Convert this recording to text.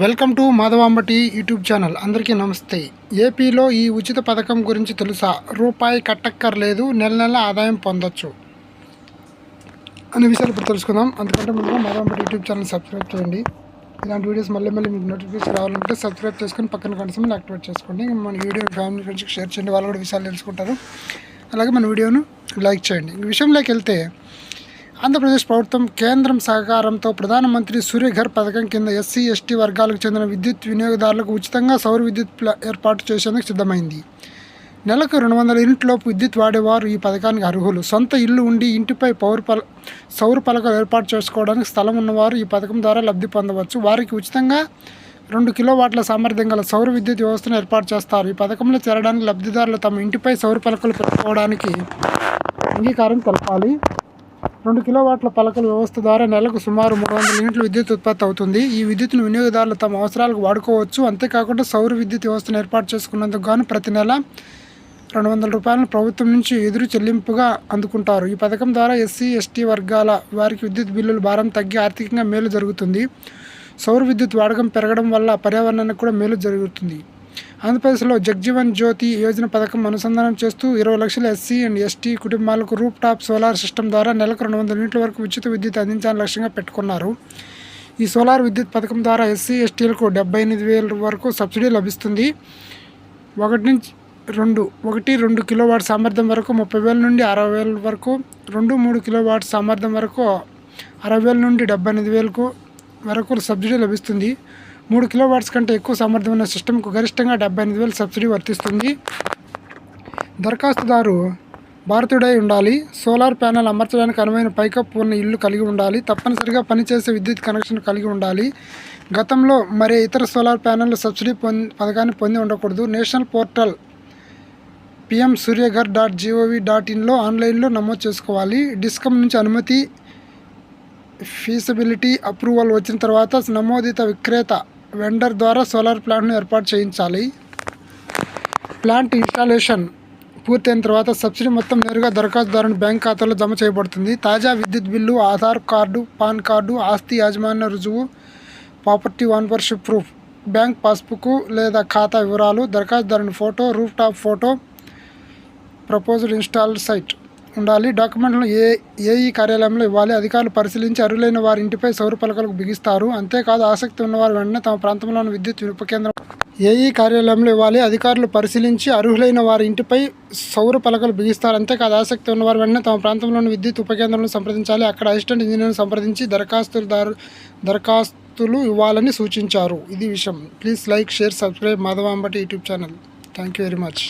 Welcome to మాధవాంబటి YouTube channel. అందరికీ నమస్తే. ఏపీలో ఈ ఉచిత పథకం గురించి తెలుసా? రూపాయి కట్టక్కర్లేదు, నెల నెల ఆదాయం పొందొచ్చు అనే విషయాలు ఇప్పుడు తెలుసుకుందాం. అందుకంటే ముందుగా మాధవాంబటి యూట్యూబ్ ఛానల్ సబ్స్క్రైబ్ చేయండి. ఇలాంటి వీడియోస్ మళ్ళీ మీకు నోటిఫికేషన్ రావాలంటే సబ్స్క్రైబ్ చేసుకొని పక్కన కనీసం యాక్టివేట్ చేసుకోండి. మన వీడియో ఫ్యామిలీ ఫ్రెండ్స్కి షేర్ చేయండి, వాళ్ళు కూడా విషయాలు తెలుసుకుంటారు. అలాగే మన వీడియోను లైక్ చేయండి. ఈ విషయంలోకి వెళ్తే, ఆంధ్రప్రదేశ్ ప్రభుత్వం కేంద్రం సహకారంతో ప్రధానమంత్రి సూర్యఘర్ పథకం కింద ఎస్సీ ఎస్టీ వర్గాలకు చెందిన విద్యుత్ వినియోగదారులకు ఉచితంగా సౌర విద్యుత్ ఏర్పాటు చేసేందుకు సిద్ధమైంది. నెలకు 200 యూనిట్లలోపు విద్యుత్ వాడేవారు ఈ పథకానికి అర్హులు. సొంత ఇల్లు ఉండి ఇంటిపై సౌర పలకలు ఏర్పాటు చేసుకోవడానికి స్థలం ఉన్నవారు ఈ పథకం ద్వారా లబ్ధి పొందవచ్చు. వారికి ఉచితంగా 2 కిలోవాట్ల సామర్థ్యం గల సౌర విద్యుత్ వ్యవస్థను ఏర్పాటు చేస్తారు. ఈ పథకంలో చేరడానికి లబ్ధిదారులు తమ ఇంటిపై సౌర పలకలు పెట్టుకోవడానికి అంగీకారం తెలపాలి. 2 కిలోవాట్ల పలకల వ్యవస్థ ద్వారా నెలకు సుమారు 300 యూనిట్ల విద్యుత్ ఉత్పత్తి అవుతుంది. ఈ విద్యుత్తును వినియోగదారులు తమ అవసరాలకు వాడుకోవచ్చు. అంతేకాకుండా సౌర విద్యుత్ వ్యవస్థను ఏర్పాటు చేసుకున్నందుకు గాను ప్రతి నెల 200 రూపాయలను ప్రభుత్వం నుంచి ఎదురు చెల్లింపుగా అందుకుంటారు. ఈ పథకం ద్వారా ఎస్సీ ఎస్టీ వర్గాల వారికి విద్యుత్ బిల్లుల భారం తగ్గి ఆర్థికంగా మేలు జరుగుతుంది. సౌర విద్యుత్ వాడకం పెరగడం వల్ల పర్యావరణానికి కూడా మేలు జరుగుతుంది. ఆంధ్రప్రదేశ్లో జగ్జీవన్ జ్యోతి యోజన పథకం అనుసంధానం చేస్తూ 20 లక్షల ఎస్సీ అండ్ ఎస్టీ కుటుంబాలకు రూప్ టాప్ సోలార్ సిస్టమ్ ద్వారా నెలకు 200 యూనిట్ల వరకు ఉచిత విద్యుత్ అందించాలని లక్ష్యంగా పెట్టుకున్నారు. ఈ సోలార్ విద్యుత్ పథకం ద్వారా ఎస్సీ ఎస్టీలకు 78,000 వరకు సబ్సిడీ లభిస్తుంది. 1-2 కిలోవాట్ సామర్థ్యం వరకు 30,000 నుండి 60,000 వరకు, 2-3 కిలోవాట్ సామర్థ్యం వరకు 60,000 నుండి 78,000 వరకు సబ్సిడీ లభిస్తుంది. 3 కిలోవాట్స్ కంటే ఎక్కువ సామర్థ్యం ఉన్న సిస్టమ్కు గరిష్టంగా 78,000 సబ్సిడీ వర్తిస్తుంది. దరఖాస్తుదారు భారతీయుడై ఉండాలి. సోలార్ ప్యానెల్ అమర్చడానికి అనువైన పైకప్పు ఉన్న ఇల్లు కలిగి ఉండాలి. తప్పనిసరిగా పనిచేసే విద్యుత్ కనెక్షన్ కలిగి ఉండాలి. గతంలో మరే ఇతర సోలార్ ప్యానెల్ సబ్సిడీ పథకాన్ని పొంది ఉండకూడదు. నేషనల్ పోర్టల్ pmsuryaghar.gov.inలో ఆన్లైన్లో నమోదు చేసుకోవాలి. డిస్కమ్ నుంచి అనుమతి, ఫీజిబిలిటీ అప్రూవల్ వచ్చిన తర్వాత నమోదిత విక్రేత వెండర్ ద్వారా సోలార్ ప్లాంట్ను ఏర్పాటు చేయించాలి. ప్లాంట్ ఇన్స్టాలేషన్ పూర్తయిన తర్వాత సబ్సిడీ మొత్తం నేరుగా దరఖాస్తుదారుని బ్యాంక్ ఖాతాలో జమ చేయబడుతుంది. తాజా విద్యుత్ bill, Aadhaar card, PAN card, ఆస్తి యాజమాన్య రుజువు, property ownership proof, bank passbook లేదా ఖాతా వివరాలు, దరఖాస్తుదారుని photo, roof top photo, proposal install site ఉండాలి. డాక్యుమెంట్లను ఏఈ కార్యాలయంలో ఇవ్వాలి. అధికారులు పరిశీలించి అర్హులైన వారి ఇంటిపై సౌర పలకలకు బిగిస్తారు. అంతేకాదు, ఆసక్తి ఉన్నవారు వెంటనే తమ ప్రాంతంలోని విద్యుత్ ఉపకేంద్రం ఏఈ కార్యాలయంలో ఇవ్వాలి. అధికారులు పరిశీలించి అర్హులైన వారి ఇంటిపై సౌర పలకలు బిగిస్తారు. అంతేకాదు, ఆసక్తి ఉన్నవారు వెంటనే తమ ప్రాంతంలోని విద్యుత్ ఉపకేంద్రాలను సంప్రదించాలి. అక్కడ అసిస్టెంట్ ఇంజనీర్ను సంప్రదించి దరఖాస్తులు ఇవ్వాలని సూచించారు. ఇది విషయం. Please like, share, subscribe మాధవాంబటి YouTube channel. Thank you very much.